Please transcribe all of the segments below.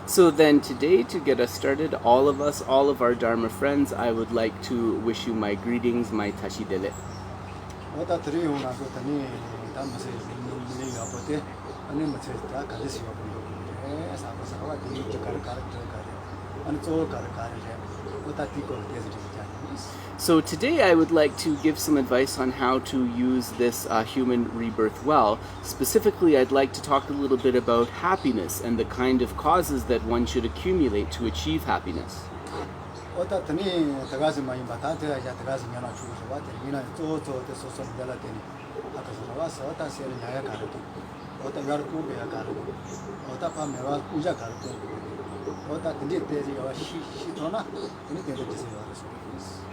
So then today, to get us started, all of us, all of our Dharma friends, I would like to wish you my greetings, my tashidele. So today I would like to give some advice on how to use this human rebirth well. Specifically, I'd like to talk a little bit about happiness and the kind of causes that one should accumulate to achieve happiness.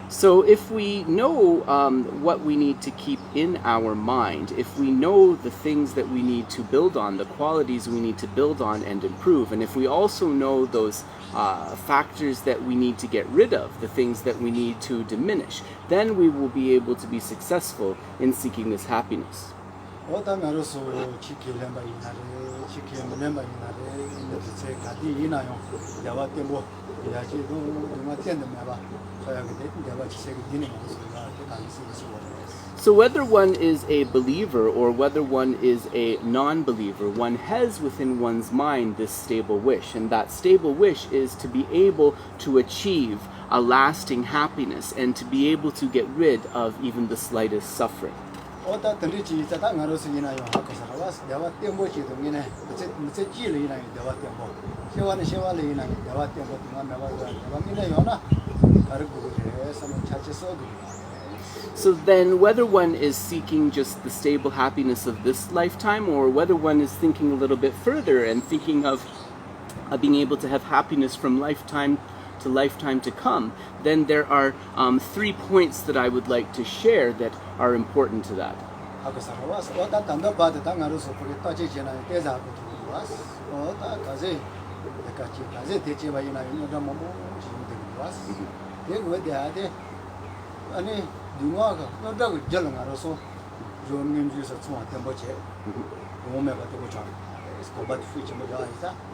So if we know what we need to keep in our mind, if we know the things that we need to build on, the qualities we need to build on and improve, and if we also know those factors that we need to get rid of, the things that we need to diminish, then we will be able to be successful in seeking this happiness. So whether one is a believer or whether one is a non-believer, one has within one's mind this stable wish, and that stable wish is to be able to achieve a lasting happiness and to be able to get rid of even the slightest suffering. So then, whether one is seeking just the stable happiness of this lifetime, or whether one is thinking a little bit further and thinking of being able to have happiness from lifetime to come, then there are 3 points that I would like to share that are important to that.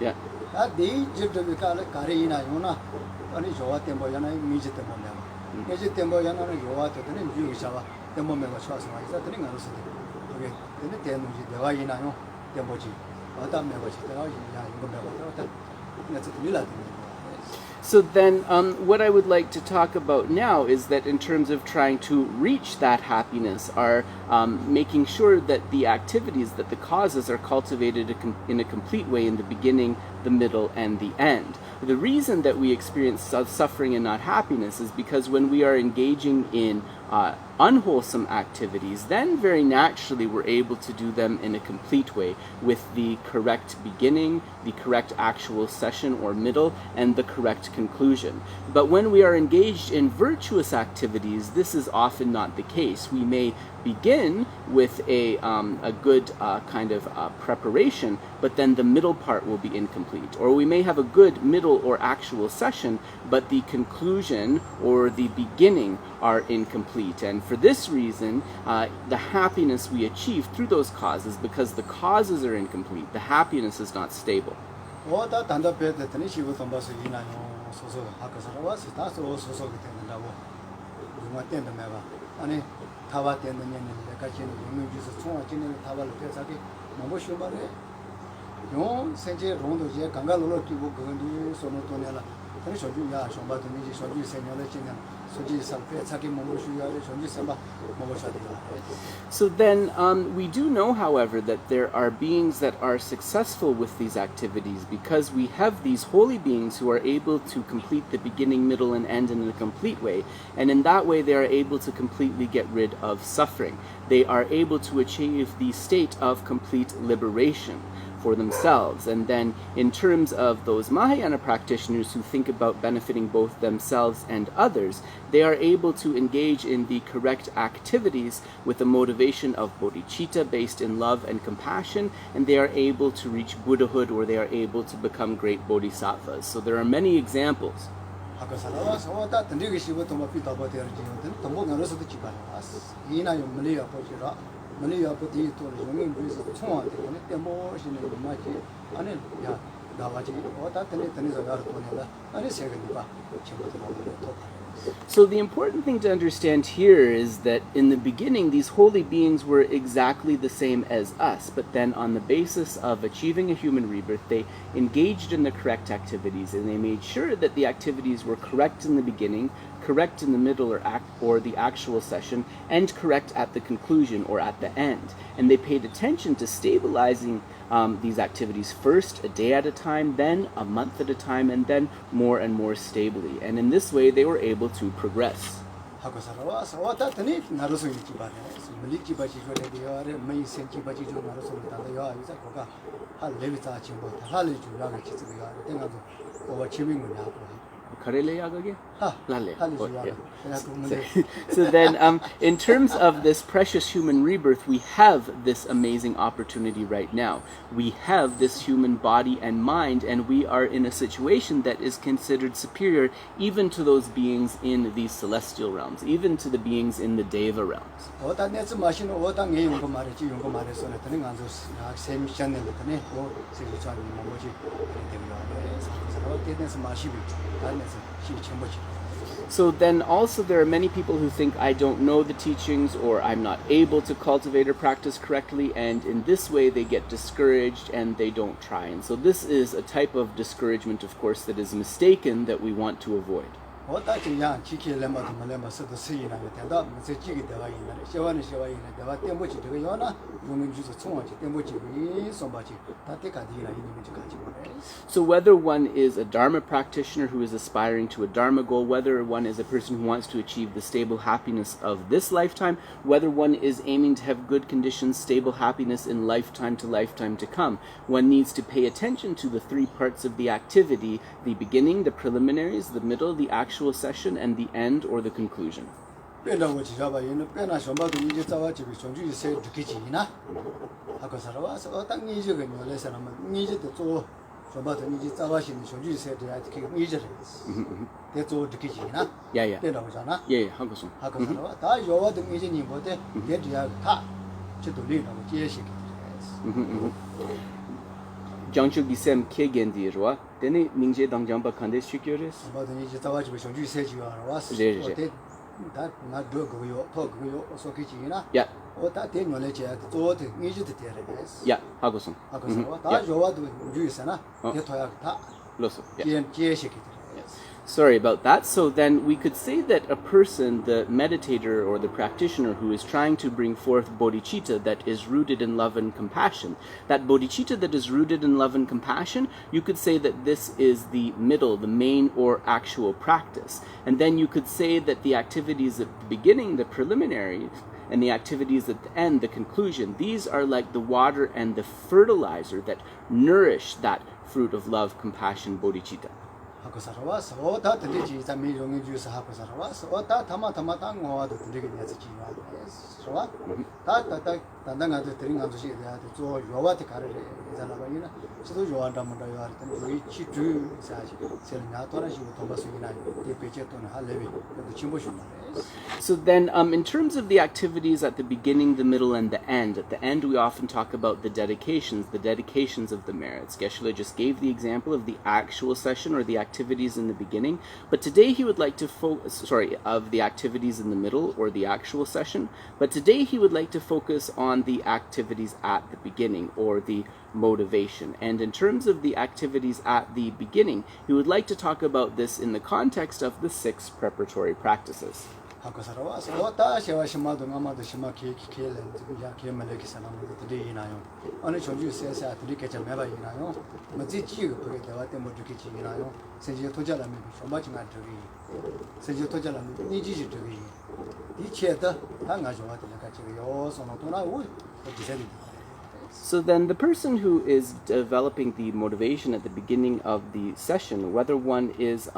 Yeah. So then what I would like to talk about now is that in terms of trying to reach that happiness are making sure that the activities, that the causes are cultivated in a complete way in the beginning, the middle, and the end. The reason that we experience suffering and not happiness is because when we are engaging in unwholesome activities, then very naturally we're able to do them in a complete way with the correct beginning, the correct actual session or middle, and the correct conclusion. But when we are engaged in virtuous activities, this is often not the case. We may begin with a good kind of preparation, but then the middle part will be incomplete. Or we may have a good middle or actual session, but the conclusion or the beginning are incomplete. And for this reason, the happiness we achieve through those causes, because the causes are incomplete, the happiness is not stable. So then we do know, however, that there are beings that are successful with these activities because we have these holy beings who are able to complete the beginning, middle, and end in a complete way. And in that way, they are able to completely get rid of suffering. They are able to achieve the state of complete liberation for themselves. And then in terms of those Mahayana practitioners who think about benefiting both themselves and others, they are able to engage in the correct activities with a motivation of bodhicitta based in love and compassion, and they are able to reach Buddhahood, or they are able to become great bodhisattvas. So there are many examples. many opportunity to young use of Chong, the more in the Maki, and then, yeah, Davaji, or that and is a lot of and a second. So the important thing to understand here is that in the beginning, these holy beings were exactly the same as us, but then on the basis of achieving a human rebirth, they engaged in the correct activities, and they made sure that the activities were correct in the beginning, correct in the middle or the actual session, and correct at the conclusion or at the end. And they paid attention to stabilizing these activities first, a day at a time, then a month at a time, and then more and more stably. And in this way, they were able to progress. So then, in terms of this precious human rebirth, we have this amazing opportunity right now. We have this human body and mind, and we are in a situation that is considered superior even to those beings in these celestial realms, even to the beings in the Deva realms. So then also there are many people who think I don't know the teachings or I'm not able to cultivate or practice correctly, and in this way they get discouraged and they don't try. And so this is a type of discouragement, of course, that is mistaken, that we want to avoid. So whether one is a Dharma practitioner who is aspiring to a Dharma goal, whether one is a person who wants to achieve the stable happiness of this lifetime, whether one is aiming to have good conditions, stable happiness in lifetime to come, one needs to pay attention to the three parts of the activity: the beginning, the preliminaries, the middle, the actual session, and the end or the conclusion. Jangcho gisem ke gendi rwa tene ningje dangjamba khande shikyores yeah yeah hagosun Sorry about that. So then we could say that a person, the meditator or the practitioner who is trying to bring forth bodhicitta that is rooted in love and compassion, that bodhicitta that is rooted in love and compassion, you could say that this is the middle, the main or actual practice. And then you could say that the activities at the beginning, the preliminary, and the activities at the end, the conclusion, these are like the water and the fertilizer that nourish that fruit of love, compassion, bodhicitta. So then, in terms of the activities at the beginning, the middle, and the end, at the end we often talk about the dedications of the merits. Geshe just gave the example of the actual session or the activities in the beginning, but today he would like to of the activities in the middle or the actual session, but today he would like to focus on the activities at the beginning or the motivation. And in terms of the activities at the beginning, he would like to talk about this in the context of the 6 preparatory practices. So then the person who is developing the motivation at the beginning of the session, whether one is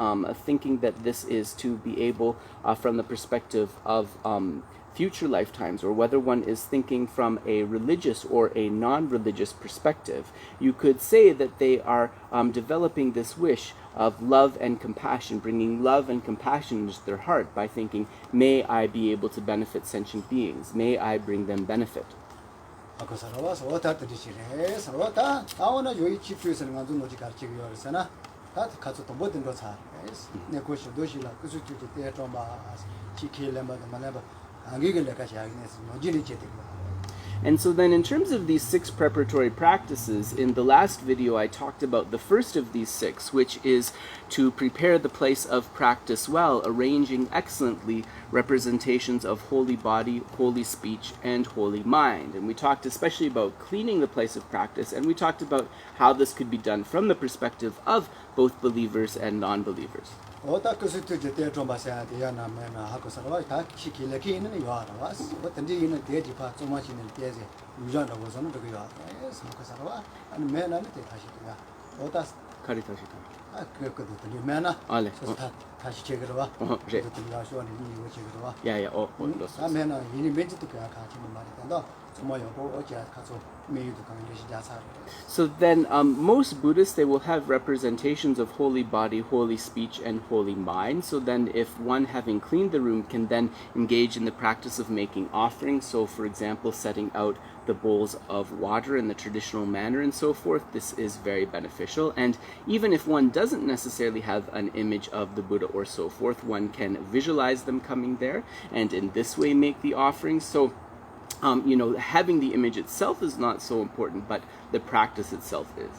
thinking that this is to be able, from the perspective of future lifetimes, or whether one is thinking from a religious or a non-religious perspective, you could say that they are developing this wish of love and compassion, bringing love and compassion into their heart by thinking, may I be able to benefit sentient beings, may I bring them benefit. 하고 살아와서 어디다 드시래. 서로다 다원은 요이 집주에서는 간도 노지 가르치고 요르잖아. 다 가서 또 모든 거 사. 내 곳이 도시라 그 수주도 때 좀 봐. 지킬래마도 만나봐. 안기게 내가 자기네서 노지리 제대로. And so then in terms of these 6 preparatory practices, in the last video I talked about the first of these 6, which is to prepare the place of practice well, arranging excellently representations of holy body, holy speech, and holy mind. And we talked especially about cleaning the place of practice, and we talked about how this could be done from the perspective of both believers and non-believers. 어다 그것도 제때 좀 봐야 돼야 나면은 하고 살아와 다 시키려게 있는 요하라 왔어. 어떤지 있는 대지파 좀 하시는 대지 유전하고 저는 그거 요. 하고 살아와 아니 매나는 다시 그냥 어다 카리타시타. 아 그것도 되게 매나. 알레. 다시 제대로 와. 제. 그것도 야쇼는 이거 제대로 와. 야야 아 매나 이니 멘트도 그냥 같이는 말이 된다. 정말 여보 어제 가서 메이도 가는 게 진짜 잘. So then, most Buddhists, they will have representations of holy body, holy speech, and holy mind. So then, if one, having cleaned the room, can then engage in the practice of making offerings, so for example, setting out the bowls of water in the traditional manner and so forth, this is very beneficial. And even if one doesn't necessarily have an image of the Buddha or so forth, one can visualize them coming there, and in this way make the offerings. So having the image itself is not so important, but the practice itself is.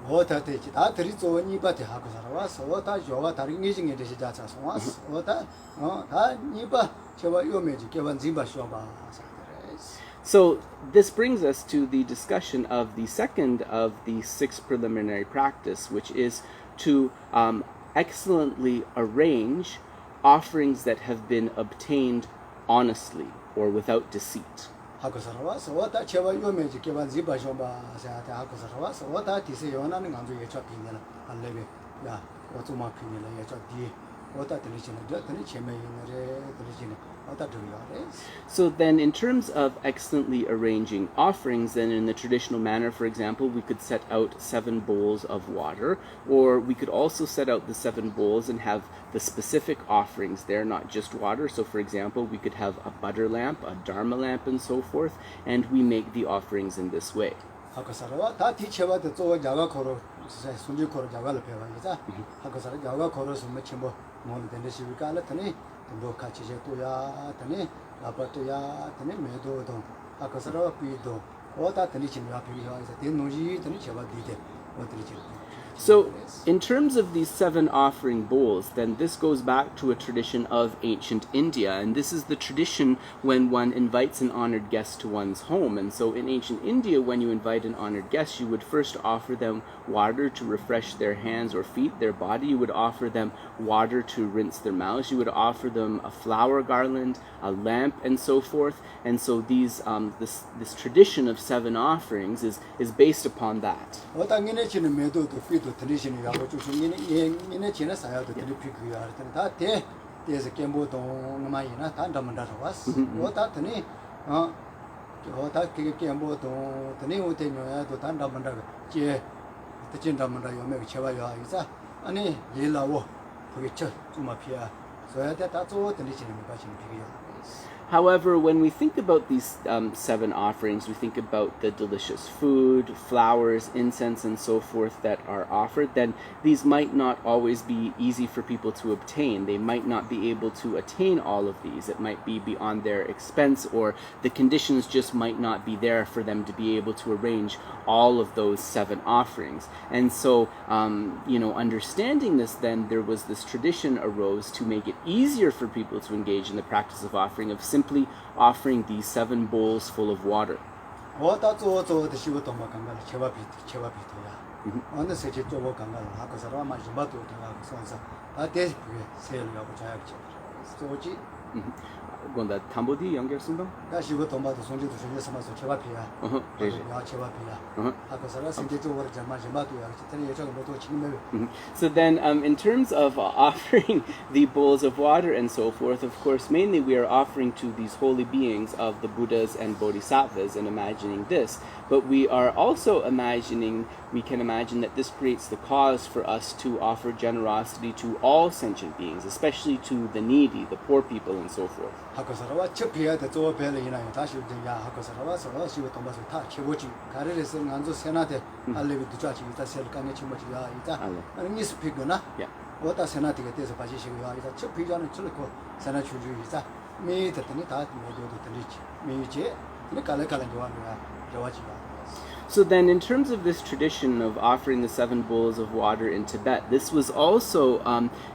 어다 되지. 다 들이 좋은 이바테 하고 살아와서 어다 요가 다른 예정에 대해서 자서 왔어. 어다 다 이바 저와 요매지 개원 지바 쇼바. So this brings us to the discussion of the second of the 6 preliminary practice, which is to excellently arrange offerings that have been obtained honestly or without deceit. 하고 살아와서 어다 저와 요매지 개원 지바 쇼바. 하고 살아와서 어다 디세 요나는 강조에 저 비밀 알레베 야 어쩌마 비밀에 예저 디 어다 들리시는 저 들리 체매 있는데 들리시는 어다 들려요. So then in terms of excellently arranging offerings, then in the traditional manner, for example, we could set out 7 bowls of water, or we could also set out the 7 bowls and have the specific offerings there, not just water. So for example, we could have a butter lamp, a dharma lamp, and so forth, and we make the offerings in this way. 하고 살아와 다 뒤쳐와도 또 야가 걸어 손질 걸어 야가를 배워야자. 하고 살아 야가 걸어서 뭐 뭐는 되는 시비가 알았더니 뭐 같이 또야 더니 아빠도야 더니 매도도 하고 살아 비도 어다 더니 지금 앞에 와서 된 노지 더니 제가 디데 어들이 지금. So, in terms of these 7 offering bowls, then this goes back to a tradition of ancient India, and this is the tradition when one invites an honored guest to one's home. And so in ancient India, when you invite an honored guest, you would first offer them water to refresh their hands or feet, their body. You would offer them water to rinse their mouths. You would offer them a flower garland, a lamp, and so forth. And so these this tradition of 7 offerings is based upon that. 들리시는 야고 주신이네 지나 사야도 들리피고야 하더니 다 대에서 깨모동 많이나 단담만다서 왔어. 어다더니 어다 그게 깨모동 더니 오테뇨야도 단담만다고 제 진담만다 요매 제와야 이자 아니 예라고 그게 좀 앞이야. 소야대 다 들리시는 거 가시는 비교야. However, when we think about these 7 offerings, we think about the delicious food, flowers, incense, and so forth that are offered, then these might not always be easy for people to obtain. They might not be able to attain all of these. It might be beyond their expense, or the conditions just might not be there for them to be able to arrange all of those 7 offerings. And so, understanding this, then there was this tradition arose to make it easier for people to engage in the practice of offering, of simply offering these 7 bowls full of water. 건다 담보디 연결승동? 가시고 돈바도 손지도 손에서마서 제바피야. 제바피야. 하고서라 생제적으로 제마도야. 진짜 예정 모두 지금. So then in terms of offering the bowls of water and so forth, of course, mainly we are offering to these holy beings of the Buddhas and Bodhisattvas and imagining this. But we are also we can imagine that this creates the cause for us to offer generosity to all sentient beings, especially to the needy, the poor people, and so forth. 하고서라와 첩해야데 조벨이나 다시 이제 하고서라와 서로 시고 도마서 다 쳐보지 가르레서 안조 세나데 알레비도 자치 이자 셀간에 치모지야 이자 아니 스피거나 오다 세나티게 돼서 바지시고야 이자 첩히자는 줄고 세나 주주 이자 메이더니 다 메도도 들리지 메이제 이 칼칼한 좋아하냐 좋아지야. So then, in terms of this tradition of offering the 7 bowls of water in Tibet, this was also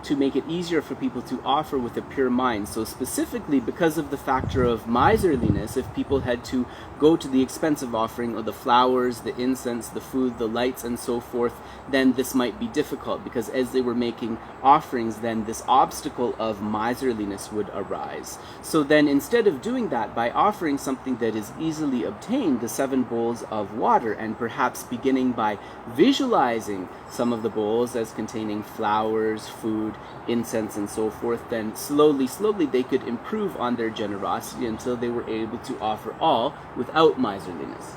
to make it easier for people to offer with a pure mind. So specifically, because of the factor of miserliness, if people had to go to the expense of offering the flowers, the incense, the food, the lights, and so forth, then this might be difficult, because as they were making offerings, then this obstacle of miserliness would arise. So then, instead of doing that, by offering something that is easily obtained, the 7 bowls of water, and perhaps beginning by visualizing some of the bowls as containing flowers, food, incense, and so forth, then slowly they could improve on their generosity until they were able to offer all without miserliness.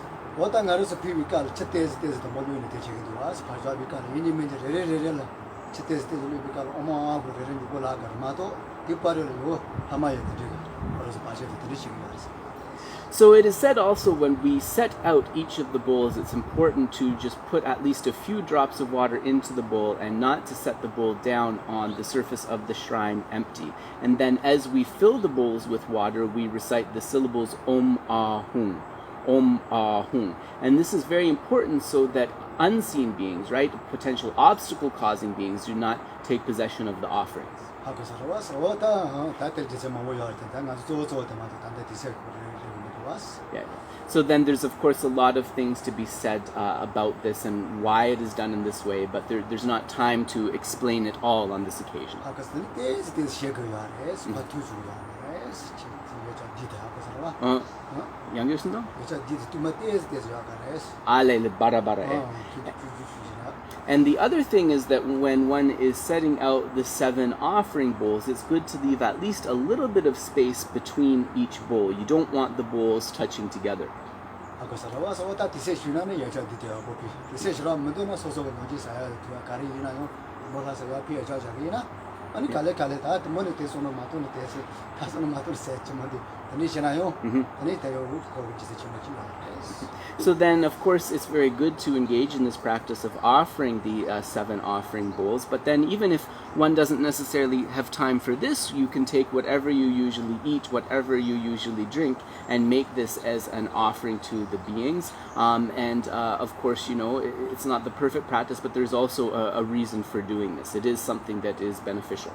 So it is said also, when we set out each of the bowls, it's important to just put at least a few drops of water into the bowl and not to set the bowl down on the surface of the shrine empty. And then as we fill the bowls with water, we recite the syllables Om Ah Hung, Om Ah Hung. And this is very important so that unseen beings, right, potential obstacle causing beings, do not take possession of the offerings. Yeah. So then there's of course a lot of things to be said about this and why it is done in this way, but there's not time to explain it all on this occasion. And the other thing is that when one is setting out the 7 offering bowls, it's good to leave at least a little bit of space between each bowl. You don't want the bowls touching together. So then, of course, it's very good to engage in this practice of offering the 7 offering bowls. But then, even if one doesn't necessarily have time for this, you can take whatever you usually eat, whatever you usually drink, and make this as an offering to the beings. Of course, you know, it's not the perfect practice, but there's also a reason for doing this. It is something that is beneficial.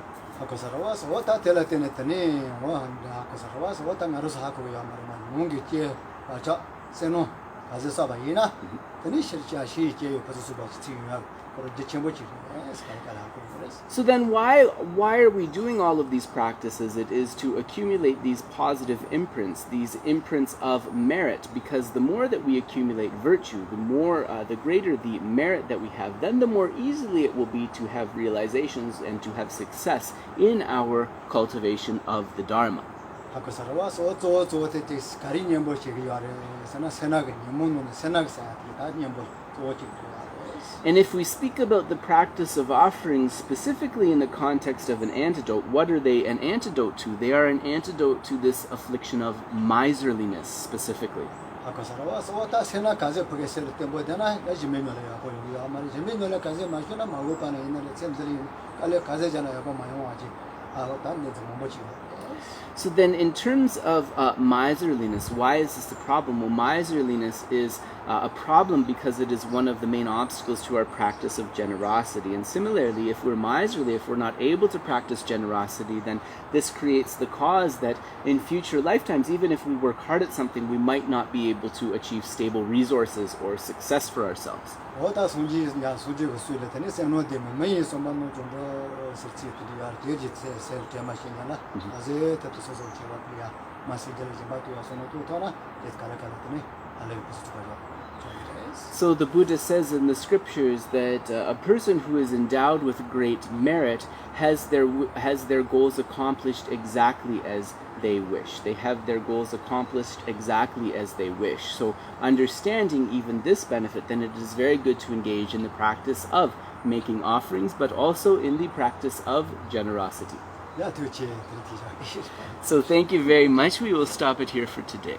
So then why are we doing all of these practices? It is to accumulate these positive imprints, these imprints of merit, because the more that we accumulate virtue, the greater the merit that we have, then the more easily it will be to have realizations and to have success in our cultivation of the Dharma. And if we speak about the practice of offerings specifically in the context of an antidote, what are they an antidote to? They are an antidote to this affliction of miserliness specifically. So then, in terms of miserliness, why is this a problem? Well, miserliness is a problem because it is one of the main obstacles to our practice of generosity. And similarly, if we're miserly, if we're not able to practice generosity, then this creates the cause that in future lifetimes, even if we work hard at something, we might not be able to achieve stable resources or success for ourselves. So the Buddha says in the scriptures that a person who is endowed with great merit has their goals accomplished exactly as they wish. They have their goals accomplished exactly as they wish. So understanding even this benefit, then it is very good to engage in the practice of making offerings, but also in the practice of generosity. 야 도체 드리티자. So thank you very much. We will stop it here for today.